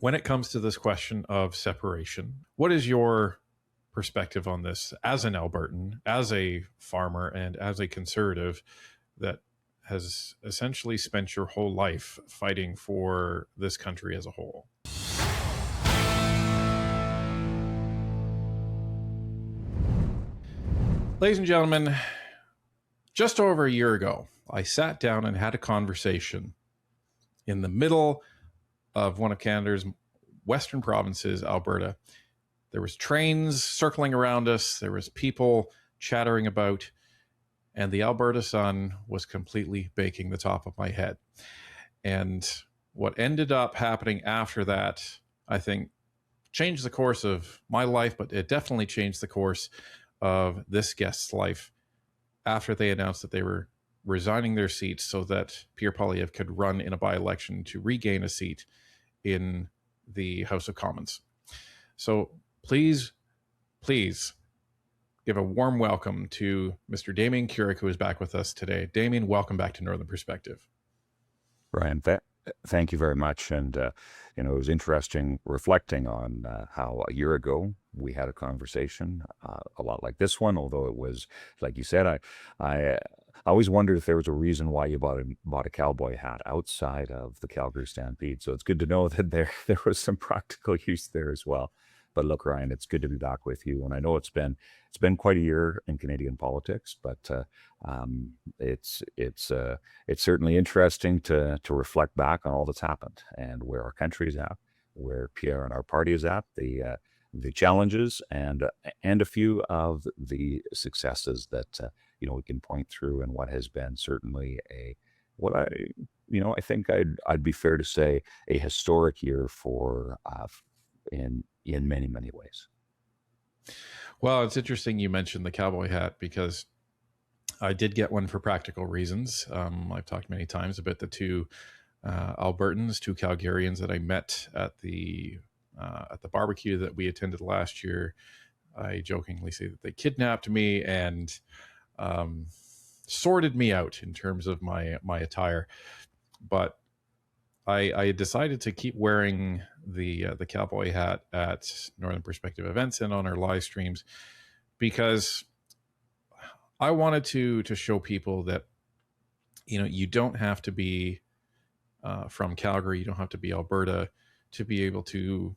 When it comes to this question of separation, what is your perspective on this as an Albertan, as a farmer, and as a conservative that has essentially spent your whole life fighting for this country as a whole? Ladies and gentlemen, just over a year ago, I sat down and had a conversation in the middle of one of Canada's western provinces, Alberta. There was trains circling around us. There was people chattering about, and the Alberta sun was completely baking the top of my head. And what ended up happening after that, I think, changed the course of my life, but it definitely changed the course of this guest's life after they announced that they were resigning their seats so that Pierre Poilievre could run in a by-election to regain a seat in the House of Commons. So please give a warm welcome to Mr. Damien Kurek, who is back with us today. Damien, welcome back to Northern Perspective. Ryan, thank you very much. And, it was interesting reflecting on how a year ago we had a conversation a lot like this one, although it was, like you said, I always wondered if there was a reason why you bought a cowboy hat outside of the Calgary Stampede. So it's good to know that there was some practical use there as well. But look, Ryan, it's good to be back with you. And I know it's been quite a year in Canadian politics, but it's certainly interesting to reflect back on all that's happened and where our country is at, where Pierre and our party is at, the challenges and a few of the successes that we can point through, and what has been certainly I think I'd be fair to say a historic year for in many, many ways. Well, it's interesting you mentioned the cowboy hat, because I did get one for practical reasons. I've talked many times about the two Albertans, two Calgarians that I met at the barbecue that we attended last year. I jokingly say that they kidnapped me and sorted me out in terms of my attire, but I decided to keep wearing the cowboy hat at Northern Perspective events and on our live streams, because I wanted to show people that you don't have to be from Calgary, you don't have to be Alberta to be able to,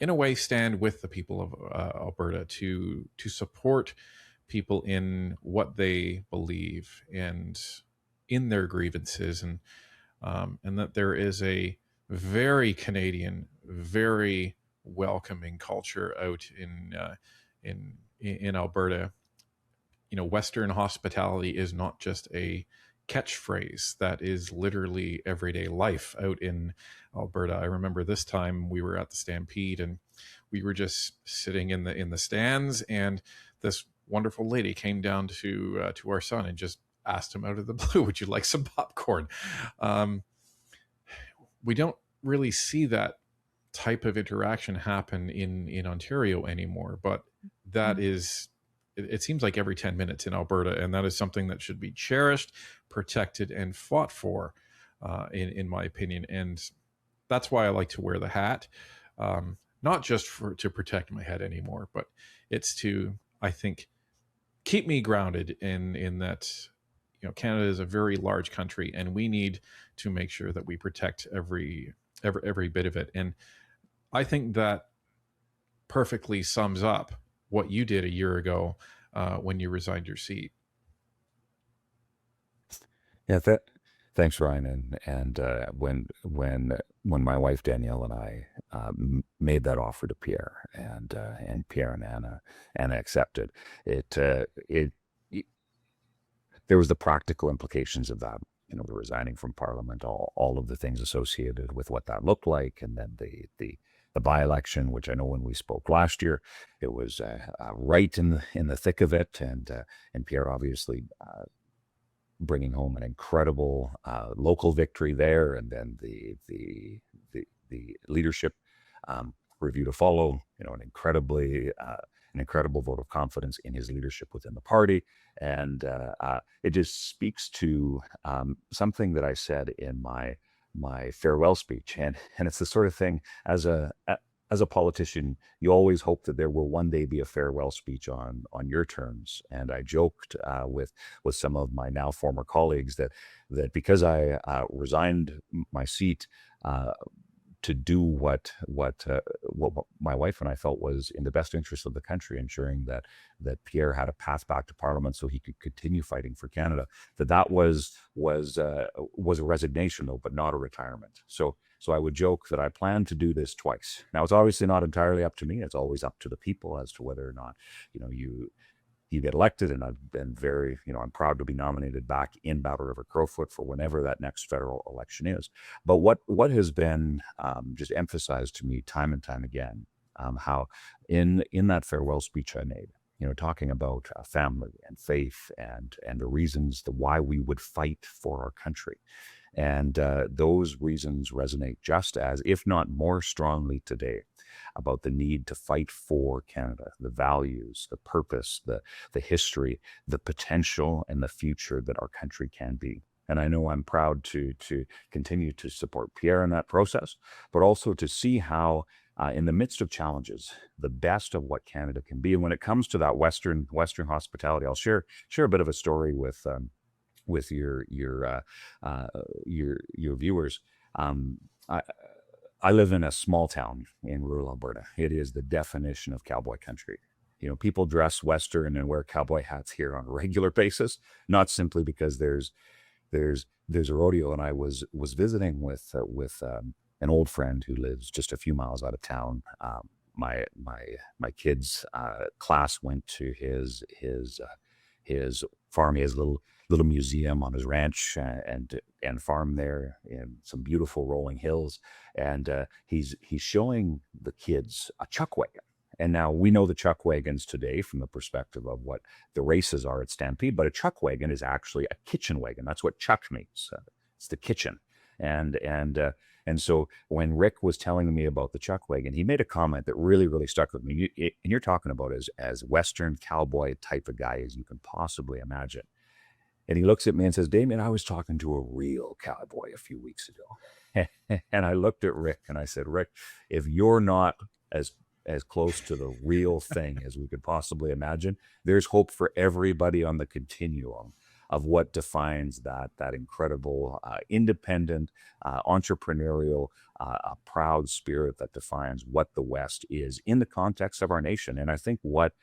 in a way, stand with the people of Alberta, to support people in what they believe and in their grievances, and that there is a very Canadian, very welcoming culture out in Alberta. Western hospitality is not just a catchphrase. That is literally everyday life out in Alberta. I remember this time we were at the Stampede and we were just sitting in the stands, and this wonderful lady came down to our son and just asked him out of the blue, "Would you like some popcorn?" We don't really see that type of interaction happen in Ontario anymore, but that is, it seems like every 10 minutes in Alberta, and that is something that should be cherished, protected, and fought for, in my opinion. And that's why I like to wear the hat, not just to protect my head anymore, but it's to, I think, keep me grounded in that Canada is a very large country, and we need to make sure that we protect every bit of it. And I think that perfectly sums up what you did a year ago when you resigned your seat. Yeah, thanks, Ryan. And when my wife Danielle and I made that offer to Pierre, and Pierre and Anna accepted it, there was the practical implications of that, the resigning from Parliament, all of the things associated with what that looked like, and then the by-election, which I know when we spoke last year, it was right in the thick of it, and Pierre obviously bringing home an incredible local victory there, and then the leadership review to follow, an incredible vote of confidence in his leadership within the party. And it just speaks to something that I said in my my farewell speech. And it's the sort of thing, as a politician, you always hope that there will one day be a farewell speech on your terms. And I joked with some of my now former colleagues that because I resigned my seat to do what my wife and I felt was in the best interest of the country, ensuring that Pierre had a path back to Parliament so he could continue fighting for Canada. That was a resignation, though, but not a retirement. So I would joke that I plan to do this twice. Now, it's obviously not entirely up to me. It's always up to the people as to whether or not you get elected. And I've been very, I'm proud to be nominated back in Battle River Crowfoot for whenever that next federal election is. But what has been just emphasized to me time and time again, how in that farewell speech I made, talking about family and faith and the reasons why we would fight for our country. And those reasons resonate just as, if not more strongly today, about the need to fight for Canada, the values, the purpose, the history, the potential, and the future that our country can be. And I know I'm proud to continue to support Pierre in that process, but also to see how, in the midst of challenges, the best of what Canada can be. And when it comes to that Western hospitality, I'll share a bit of a story with your viewers. I live in a small town in rural Alberta. It is the definition of cowboy country. People dress Western and wear cowboy hats here on a regular basis, not simply because there's a rodeo. And I was visiting with an old friend who lives just a few miles out of town. My kids' class went to his farm. He has a little museum on his ranch and farm there in some beautiful rolling hills. And he's showing the kids a chuck wagon. And now we know the chuck wagons today from the perspective of what the races are at Stampede, but a chuck wagon is actually a kitchen wagon. That's what chuck means. It's the kitchen. And so when Rick was telling me about the chuck wagon, he made a comment that really, really stuck with me. And you're talking about as Western cowboy type of guy as you can possibly imagine. And he looks at me and says, Damien, I was talking to a real cowboy a few weeks ago. And I looked at Rick and I said, Rick, if you're not as close to the real thing as we could possibly imagine, there's hope for everybody on the continuum of what defines that incredible, independent, entrepreneurial, proud spirit that defines what the West is in the context of our nation. And I think what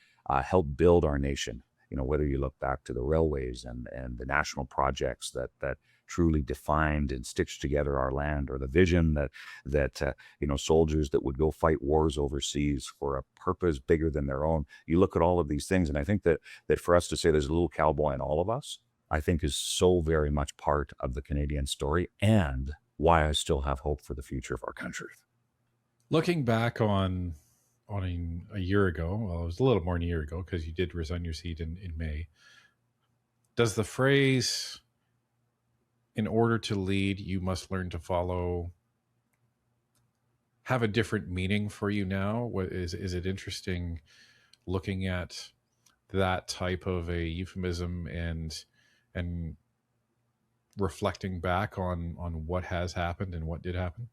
helped build our nation, whether you look back to the railways and the national projects that truly defined and stitched together our land, or the vision that soldiers that would go fight wars overseas for a purpose bigger than their own. You look at all of these things, and I think that for us to say there's a little cowboy in all of us, I think is so very much part of the Canadian story and why I still have hope for the future of our country. Looking back on a year ago, well, it was a little more than a year ago because you did resign your seat in May. Does the phrase, in order to lead, you must learn to follow, have a different meaning for you now? What is it interesting looking at that type of a euphemism and reflecting back on what has happened and what did happen?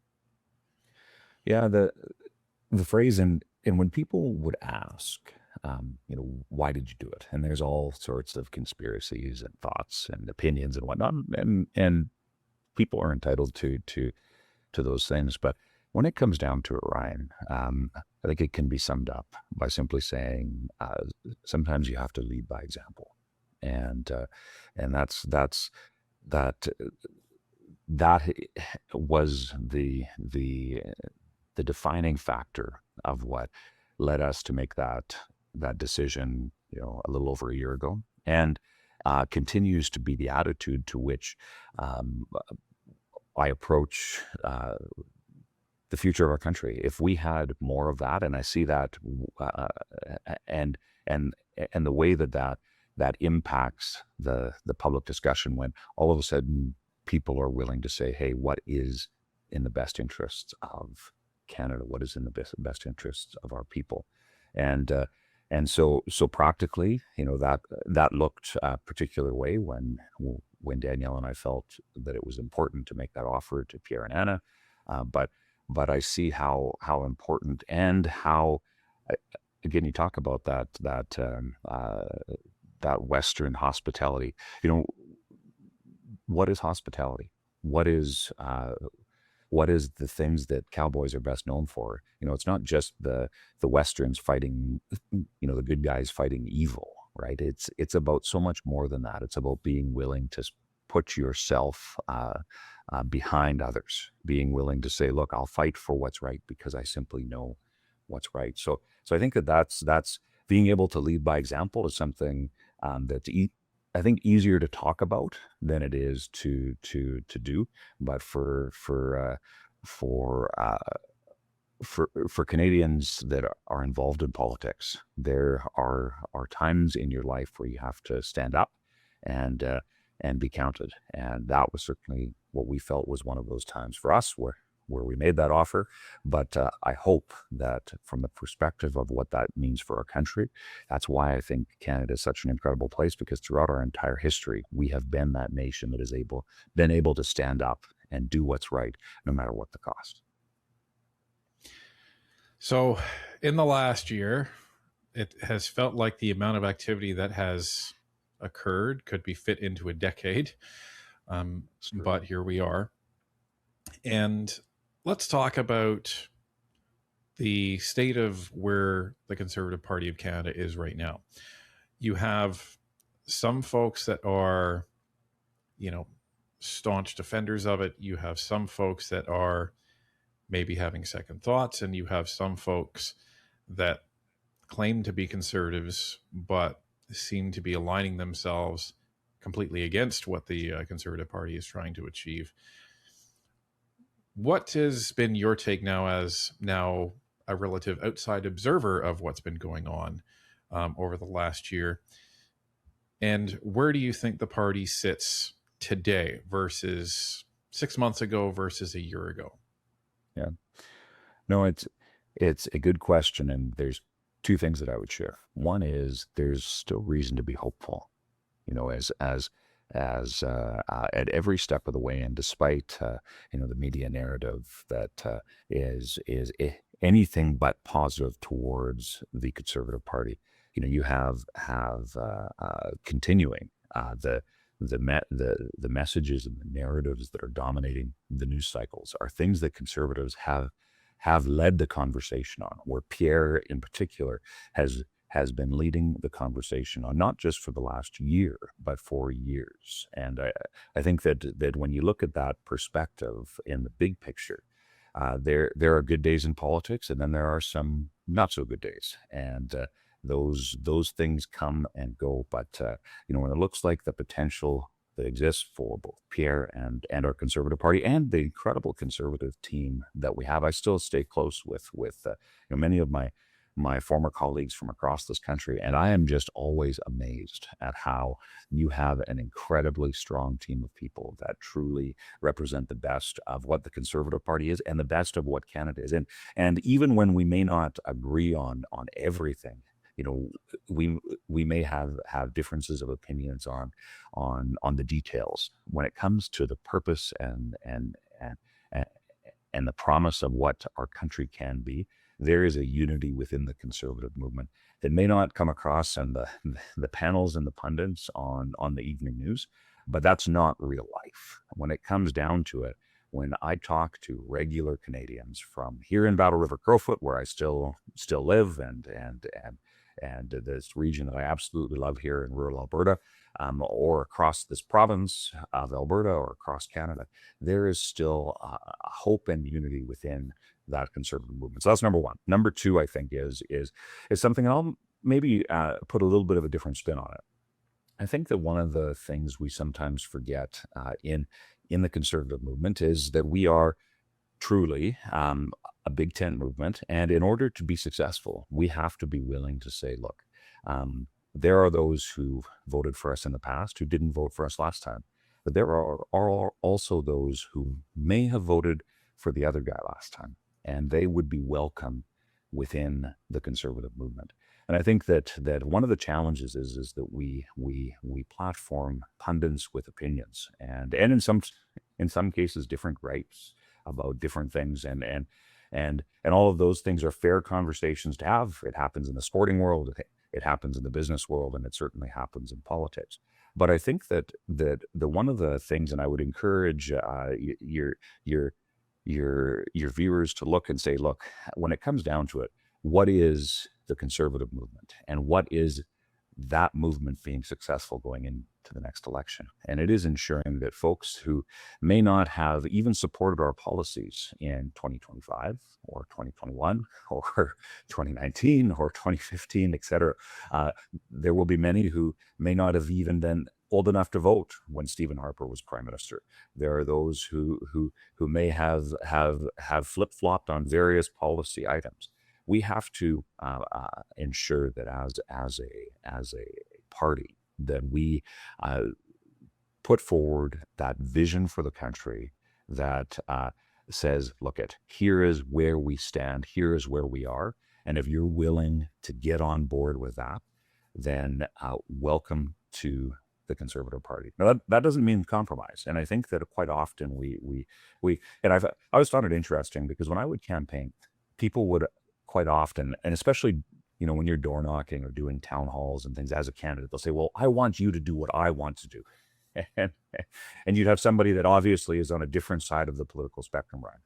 Yeah, the phrase, and when people would ask, why did you do it? And there's all sorts of conspiracies and thoughts and opinions and whatnot, and people are entitled to those things. But when it comes down to it, Ryan, I think it can be summed up by simply saying sometimes you have to lead by example, and that was the defining factor of what led us to make that decision, a little over a year ago, and continues to be the attitude to which I approach the future of our country. If we had more of that, and I see that, and the way that impacts the public discussion, when all of a sudden people are willing to say, hey, what is in the best interests of Canada? What is in the best interests of our people? And so practically, that looked a particular way when when Danielle and I felt that it was important to make that offer to Pierre and Anna. But I see how important and how, uh, again, you talk about that Western hospitality. What is hospitality? What is the things that cowboys are best known for? It's not just the Westerns fighting, the good guys fighting evil, right? It's about so much more than that. It's about being willing to put yourself behind others, being willing to say, look, I'll fight for what's right because I simply know what's right. So I think that's being able to lead by example is something that's I think easier to talk about than it is to do. But for Canadians that are involved in politics, there are times in your life where you have to stand up and be counted. And that was certainly what we felt was one of those times for us where we made that offer. But I hope that from the perspective of what that means for our country, that's why I think Canada is such an incredible place, because throughout our entire history, we have been that nation that has been able to stand up and do what's right, no matter what the cost. So in the last year, it has felt like the amount of activity that has occurred could be fit into a decade. But here we are. And let's talk about the state of where the Conservative Party of Canada is right now. You have some folks that are, staunch defenders of it. You have some folks that are maybe having second thoughts, and you have some folks that claim to be conservatives but seem to be aligning themselves completely against what the Conservative Party is trying to achieve. What has been your take now, as now a relative outside observer of what's been going on over the last year? And where do you think the party sits today versus 6 months ago versus a year ago? Yeah. No, it's a good question, and there's two things that I would share. One is there's still reason to be hopeful, as at every step of the way, and despite the media narrative that is anything but positive towards the Conservative Party. You have continuing the messages and the narratives that are dominating the news cycles are things that Conservatives have led the conversation on, where Pierre in particular has been leading the conversation on, not just for the last year, but for years. And I think that when you look at that perspective in the big picture, there are good days in politics, and then there are some not so good days. And those things come and go. But when it looks like the potential that exists for both Pierre and our Conservative Party and the incredible Conservative team that we have, I still stay close with many of my former colleagues from across this country, and I am just always amazed at how you have an incredibly strong team of people that truly represent the best of what the Conservative Party is and the best of what Canada is. And even when we may not agree on everything, we may have differences of opinions on the details when it comes to the purpose and the promise of what our country can be. There is a unity within the Conservative movement that may not come across in the panels and the pundits on the evening news, but that's not real life. When it comes down to it, when I talk to regular Canadians from here in Battle River Crowfoot, where I still live, and this region that I absolutely love here in rural Alberta, or across this province of Alberta or across Canada, there is still a hope and unity within that Conservative movement. So that's number one. Number two, I think, is something, and I'll maybe put a little bit of a different spin on it. I think that one of the things we sometimes forget in the Conservative movement is that we are truly a big tent movement. And in order to be successful, we have to be willing to say, look, there are those who voted for us in the past who didn't vote for us last time. But there are also those who may have voted for the other guy last time, and they would be welcome within the Conservative movement. And I think that one of the challenges is that we platform pundits with opinions, and in some cases different gripes about different things, and all of those things are fair conversations to have. It happens in the sporting world, it happens in the business world, and it certainly happens in politics. But I think that the one of the things, and I would encourage your your viewers to look and say, look, when it comes down to it, what is the conservative movement, and what is that movement being successful going into the next election? And it is ensuring that folks who may not have even supported our policies in 2025 or 2021 or 2019 or 2015, et cetera, there will be many who may not have even been old enough to vote when Stephen Harper was prime minister. There are those who may have flip-flopped on various policy items. We have to ensure that as a party, that we put forward that vision for the country that says, look, here is where we stand, here is where we are, and if you're willing to get on board with that, then welcome to the Conservative Party. Now that doesn't mean compromise, and I think that quite often we and I always found it interesting, because when I would campaign, people would quite often, and especially when you're door knocking or doing town halls and things as a candidate, they'll say, well, I want you to do what I want to do. And you'd have somebody that obviously is on a different side of the political spectrum, Brian.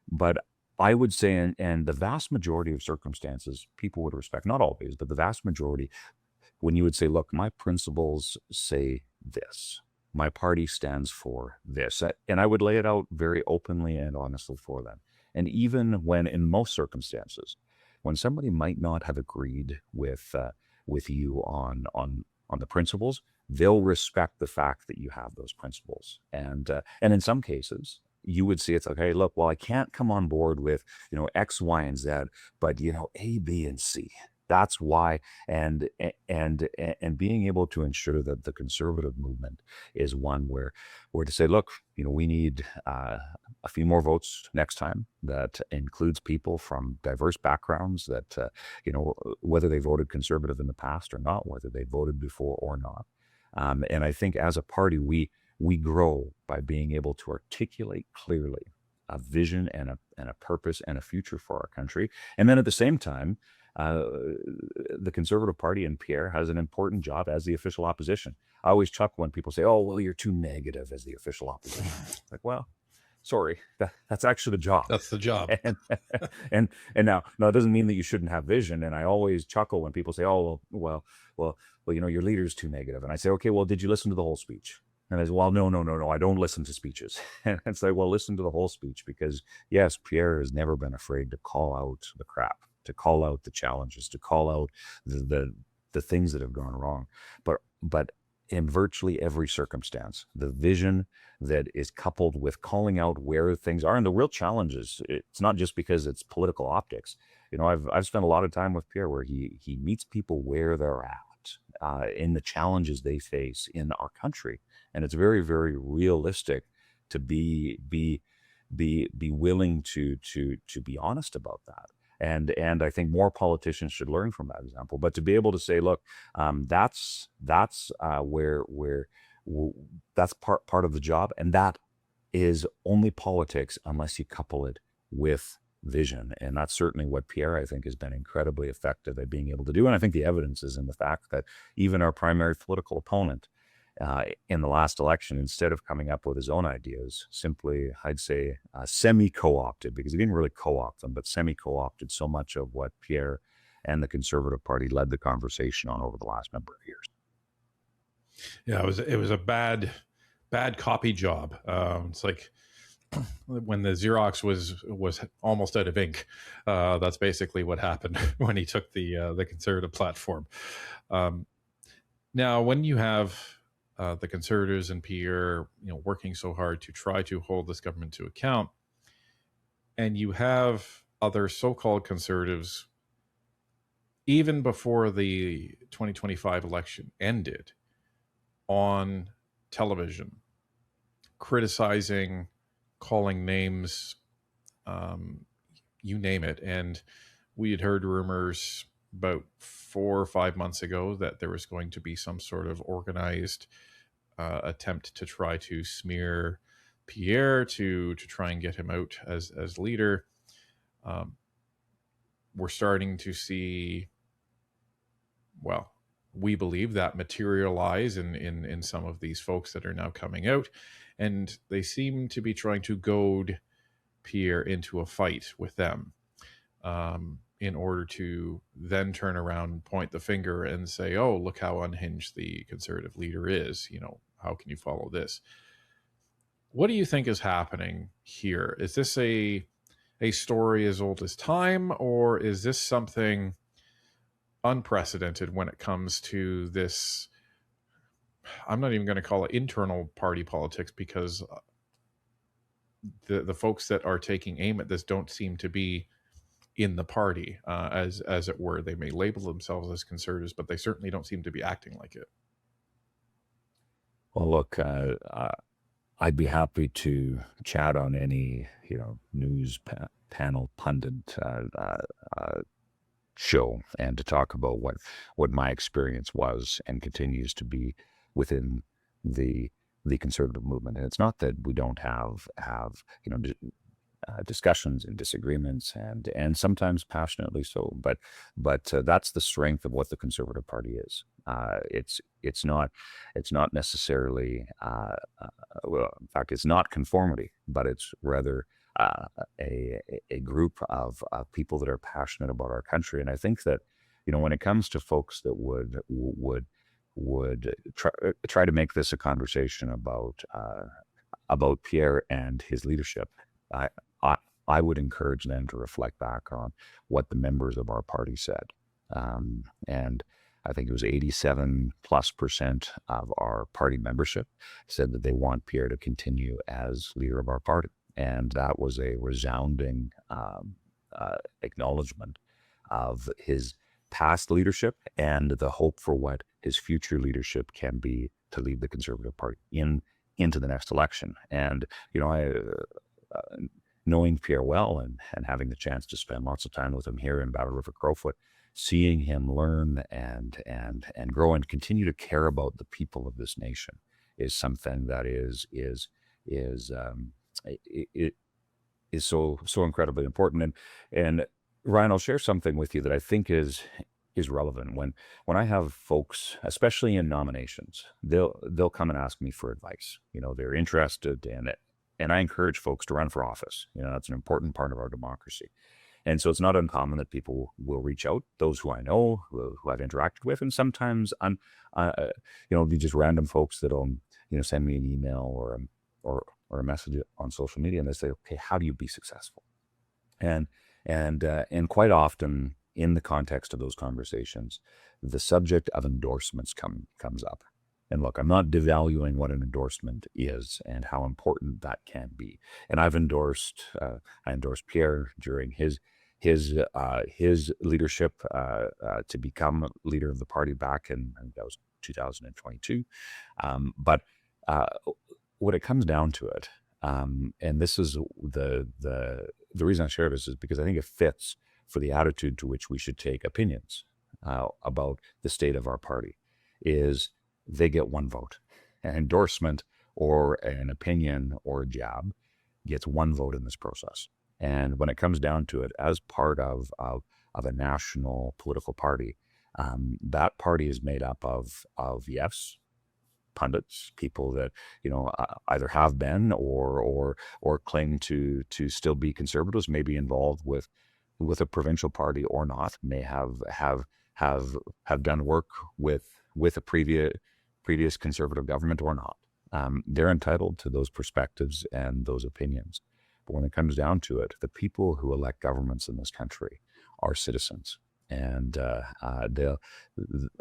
But I would say, and the vast majority of circumstances, people would respect, not always, but the vast majority, when you would say, look, my principles say this, my party stands for this, and I would lay it out very openly and honestly for them. And even when, in most circumstances, when somebody might not have agreed with you on the principles, they'll respect the fact that you have those principles. And in some cases, you would see it's like, hey, look, well, I can't come on board with X, Y, and Z, but A, B, and C. That's why, and being able to ensure that the conservative movement is one where to say, look, we need a few more votes next time. That includes people from diverse backgrounds, that whether they voted conservative in the past or not, whether they voted before or not. And I think as a party, we grow by being able to articulate clearly a vision and a purpose and a future for our country. And then at the same time, the Conservative Party and Pierre has an important job as the official opposition. I always chuckle when people say, oh, well, you're too negative as the official opposition. Like, well, sorry, that's actually the job. That's the job. And now it doesn't mean that you shouldn't have vision. And I always chuckle when people say, oh, well, your leader's too negative. And I say, okay, well, did you listen to the whole speech? And I say, well, no, I don't listen to speeches. And it's like, well, listen to the whole speech, because yes, Pierre has never been afraid to call out the crap, to call out the challenges, to call out the things that have gone wrong. But in virtually every circumstance, the vision that is coupled with calling out where things are and the real challenges, it's not just because it's political optics. I've spent a lot of time with Pierre where he meets people where they're at, in the challenges they face in our country. And it's very, very realistic to be willing to be honest about that. And I think more politicians should learn from that example. But to be able to say, look, that's where that's part of the job, and that is only politics unless you couple it with vision. And that's certainly what Pierre, I think, has been incredibly effective at being able to do. And I think the evidence is in the fact that even our primary political opponent in the last election, instead of coming up with his own ideas, simply, I'd say, semi-co-opted, because he didn't really co-opt them, but semi-co-opted so much of what Pierre and the Conservative Party led the conversation on over the last number of years. Yeah, it was a bad copy job. It's like when the Xerox was almost out of ink. That's basically what happened when he took the Conservative platform. Now, when you have the Conservatives and Pierre, working so hard to try to hold this government to account, and you have other so-called Conservatives, even before the 2025 election ended, on television, criticizing, calling names, you name it. And we had heard rumors about 4 or 5 months ago that there was going to be some sort of organized attempt to try to smear Pierre to try and get him out as leader. Um, we're starting to see, well, we believe that materialize in some of these folks that are now coming out, and they seem to be trying to goad Pierre into a fight with them, in order to then turn around and point the finger and say, oh, look how unhinged the conservative leader is. How can you follow this? What do you think is happening here? Is this a story as old as time, or is this something unprecedented when it comes to this? I'm not even going to call it internal party politics, because the folks that are taking aim at this don't seem to be in the party, as it were. They may label themselves as conservatives, but they certainly don't seem to be acting like it. Well, look, I'd be happy to chat on any news panel pundit show, and to talk about what my experience was and continues to be within the conservative movement. And it's not that we don't have discussions and disagreements, and sometimes passionately so, but that's the strength of what the Conservative Party is. It's not necessarily well, in fact, it's not conformity, but it's rather a group of people that are passionate about our country. And I think that when it comes to folks that would try to make this a conversation about Pierre and his leadership, I would encourage them to reflect back on what the members of our party said. And I think it was 87+% of our party membership said that they want Pierre to continue as leader of our party. And that was a resounding acknowledgement of his past leadership and the hope for what his future leadership can be to lead the Conservative Party into the next election. And, knowing Pierre well and having the chance to spend lots of time with him here in Battle River Crowfoot, seeing him learn and grow and continue to care about the people of this nation is something that is so incredibly important. And Ryan, I'll share something with you that I think is relevant. When I have folks, especially in nominations, they'll come and ask me for advice. They're interested in it. And I encourage folks to run for office. That's an important part of our democracy. And so it's not uncommon that people will reach out, those who I know, who I've interacted with, and sometimes be just random folks that'll, send me an email or a message on social media, and they say, okay, how do you be successful? And quite often in the context of those conversations, the subject of endorsements comes up. And look, I'm not devaluing what an endorsement is and how important that can be. And I endorsed Pierre during his leadership to become leader of the party back in, I think that was 2022. But when it comes down to it, and this is the reason I share this is because I think it fits for the attitude to which we should take opinions about the state of our party, is they get one vote. An endorsement or an opinion or a jab gets one vote in this process. And when it comes down to it, as part of a national political party, that party is made up of yes, pundits, people that either have been or claim to still be conservatives, may be involved with a provincial party or not, may have done work with a previous conservative government or not. They're entitled to those perspectives and those opinions. But when it comes down to it, the people who elect governments in this country are citizens. And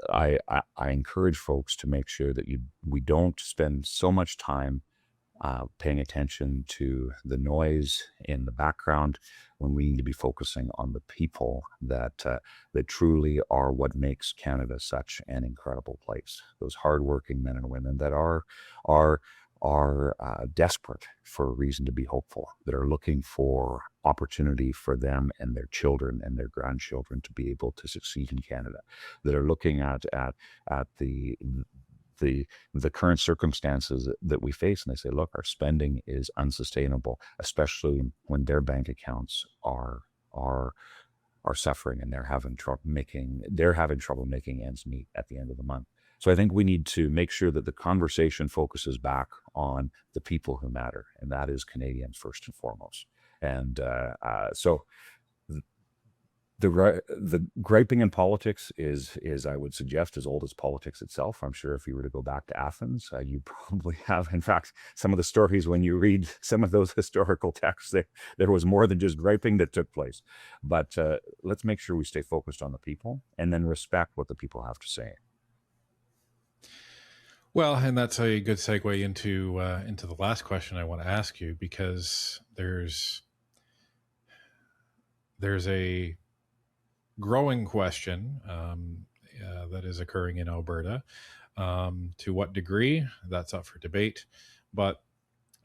I encourage folks to make sure that we don't spend so much time paying attention to the noise in the background when we need to be focusing on the people that truly are what makes Canada such an incredible place. Those hardworking men and women that are are desperate for a reason to be hopeful, that are looking for opportunity for them and their children and their grandchildren to be able to succeed in Canada, that are looking at the current circumstances that we face, and they say, look, our spending is unsustainable, especially when their bank accounts are suffering and they're having trouble making ends meet at the end of the month. So I think we need to make sure that the conversation focuses back on the people who matter, and that is Canadians first and foremost. And so the griping in politics is, I would suggest, as old as politics itself. I'm sure if you were to go back to Athens, you probably have, in fact, some of the stories when you read some of those historical texts, there was more than just griping that took place. But let's make sure we stay focused on the people and then respect what the people have to say. Well, and that's a good segue into the last question I want to ask you, because there's a growing question that is occurring in Alberta. To what degree, that's up for debate, but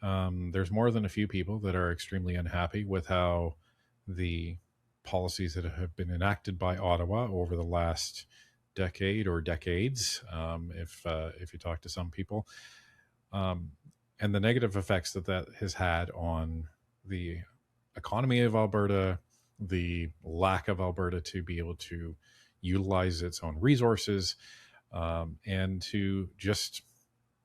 there's more than a few people that are extremely unhappy with how the policies that have been enacted by Ottawa over the last decade or decades, if you talk to some people, and the negative effects that has had on the economy of Alberta, the lack of Alberta to be able to utilize its own resources, and to just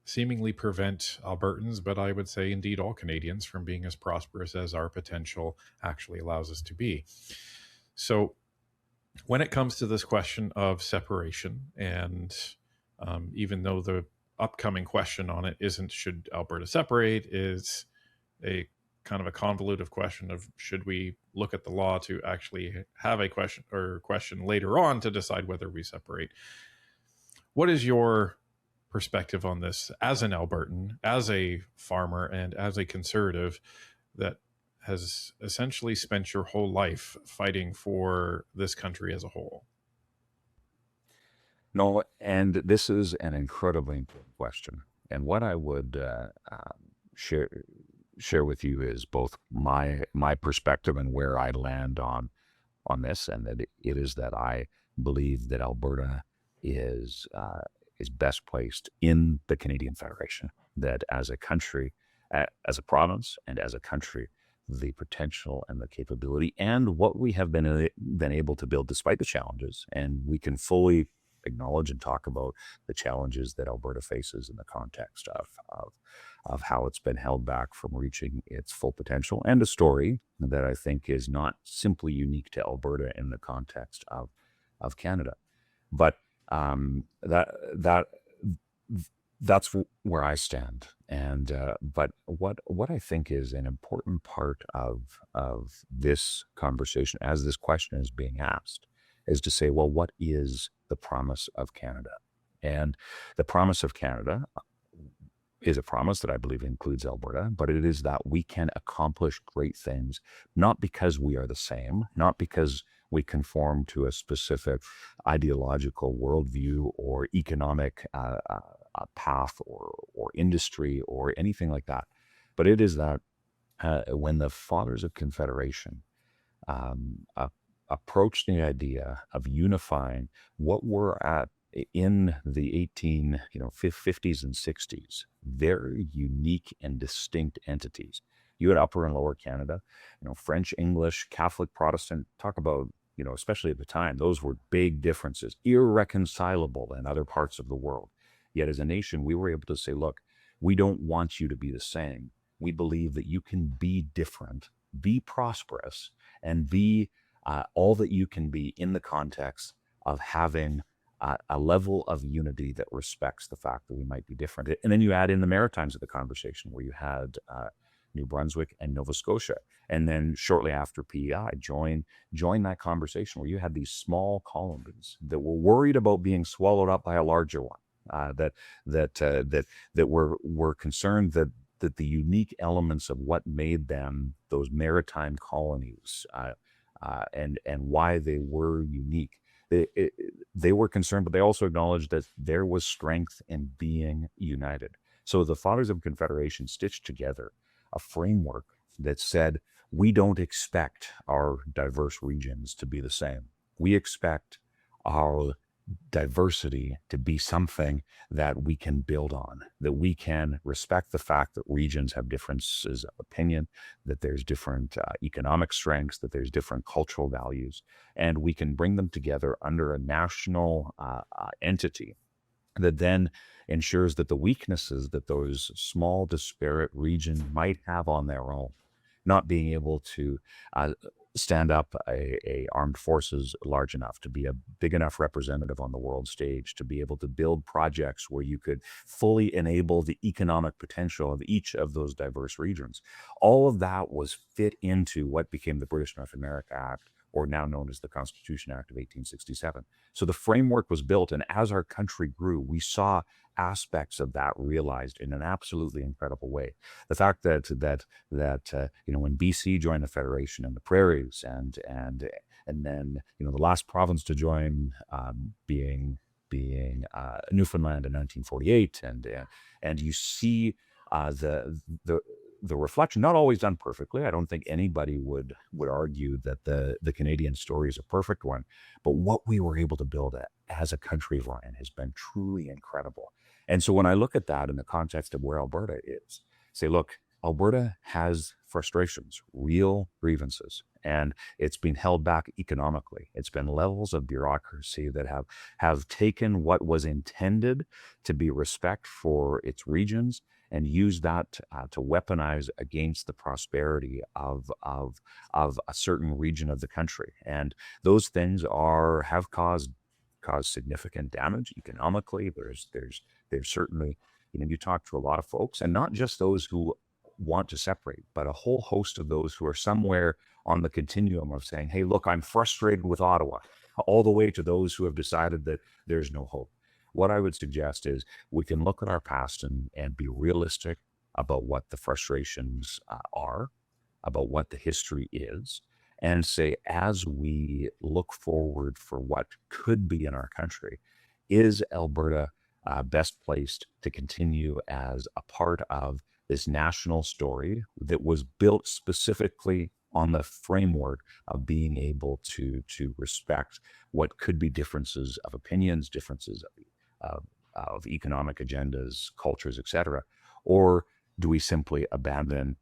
seemingly prevent Albertans, but I would say indeed all Canadians, from being as prosperous as our potential actually allows us to be. So when it comes to this question of separation, and even though the upcoming question on it isn't should Alberta separate, is a kind of a convoluted question of should we look at the law to actually have a question later on to decide whether we separate. What is your perspective on this as an Albertan, as a farmer, and as a conservative that has essentially spent your whole life fighting for this country as a whole? No, and this is an incredibly important question. And what I would share with you is both my perspective and where I land on this, and that it is that I believe that Alberta is best placed in the Canadian Federation. That as a country, as a province, and as a country, the potential and the capability and what we have been able to build despite the challenges, and we can fully acknowledge and talk about the challenges that Alberta faces in the context of how it's been held back from reaching its full potential, and a story that I think is not simply unique to Alberta in the context of Canada. But that's where I stand. And but what I think is an important part of this conversation, as this question is being asked, is to say, well, what is the promise of Canada? And the promise of Canada is a promise that I believe includes Alberta, but it is that we can accomplish great things, not because we are the same, not because we conform to a specific ideological worldview or economic path or industry or anything like that. But it is that when the Fathers of Confederation approached the idea of unifying what were at in the 50s and 60s, very unique and distinct entities. You had Upper and Lower Canada, French, English, Catholic, Protestant. Talk about, especially at the time, those were big differences, irreconcilable in other parts of the world. Yet as a nation, we were able to say, look, we don't want you to be the same. We believe that you can be different, be prosperous, and be all that you can be in the context of having a level of unity that respects the fact that we might be different. And then you add in the Maritimes of the conversation, where you had New Brunswick and Nova Scotia. And then shortly after PEI, join that conversation where you had these small colonies that were worried about being swallowed up by a larger one, that were concerned that the unique elements of what made them those maritime colonies and why they were unique. They were concerned, but they also acknowledged that there was strength in being united. So the Fathers of Confederation stitched together a framework that said, we don't expect our diverse regions to be the same. We expect our diversity to be something that we can build on, that we can respect the fact that regions have differences of opinion, that there's different economic strengths, that there's different cultural values, and we can bring them together under a national entity that then ensures that the weaknesses that those small disparate regions might have on their own, not being able to stand up a armed forces large enough to be a big enough representative on the world stage, to be able to build projects where you could fully enable the economic potential of each of those diverse regions. All of that was fit into what became the British North America Act, or now known as the Constitution Act of 1867. So the framework was built, and as our country grew, we saw aspects of that realized in an absolutely incredible way. The fact that when BC joined the Federation and the prairies, and then the last province to join being Newfoundland in 1948, and you see the reflection, not always done perfectly. I don't think anybody would argue that the Canadian story is a perfect one, but what we were able to build as a country, Ryan, has been truly incredible. And so when I look at that in the context of where Alberta is, say, look, Alberta has frustrations, real grievances, and it's been held back economically. It's been levels of bureaucracy that have taken what was intended to be respect for its regions and use that to weaponize against the prosperity of a certain region of the country. And those things have caused significant damage economically. There's certainly, you talk to a lot of folks, and not just those who want to separate, but a whole host of those who are somewhere on the continuum of saying, hey, look, I'm frustrated with Ottawa, all the way to those who have decided that there's no hope. What I would suggest is we can look at our past and be realistic about what the frustrations are, about what the history is, and say, as we look forward for what could be in our country, is Alberta best placed to continue as a part of this national story that was built specifically on the framework of being able to respect what could be differences of opinions, differences of economic agendas, cultures, etc., or do we simply abandon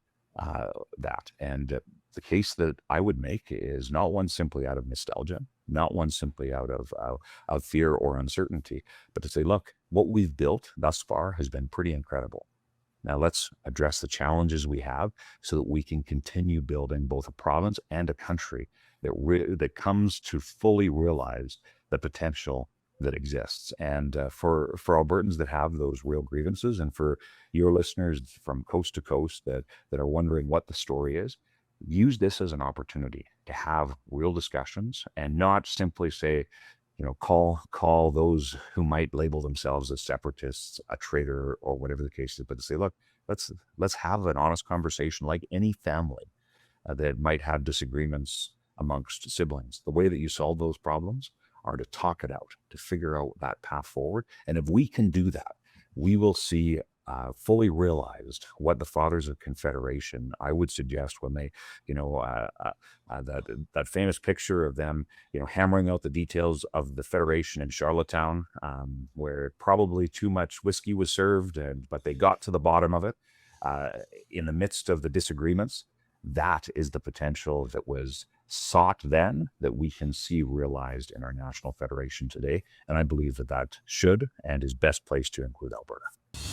that? And the case that I would make is not one simply out of nostalgia, not one simply out of fear or uncertainty, but to say, look, what we've built thus far has been pretty incredible. Now let's address the challenges we have so that we can continue building both a province and a country that comes to fully realize the potential that exists. And for Albertans that have those real grievances, and for your listeners from coast to coast that are wondering what the story is, use this as an opportunity to have real discussions and not simply say, call those who might label themselves as separatists a traitor or whatever the case is, but to say, look, let's have an honest conversation like any family that might have disagreements amongst siblings. The way that you solve those problems are to talk it out, to figure out that path forward. And if we can do that, we will see fully realized what the Fathers of Confederation, I would suggest, when they, that famous picture of them, hammering out the details of the Federation in Charlottetown, where probably too much whiskey was served, but they got to the bottom of it in the midst of the disagreements. That is the potential that was sought then that we can see realized in our national federation today. And I believe that should and is best placed to include Alberta.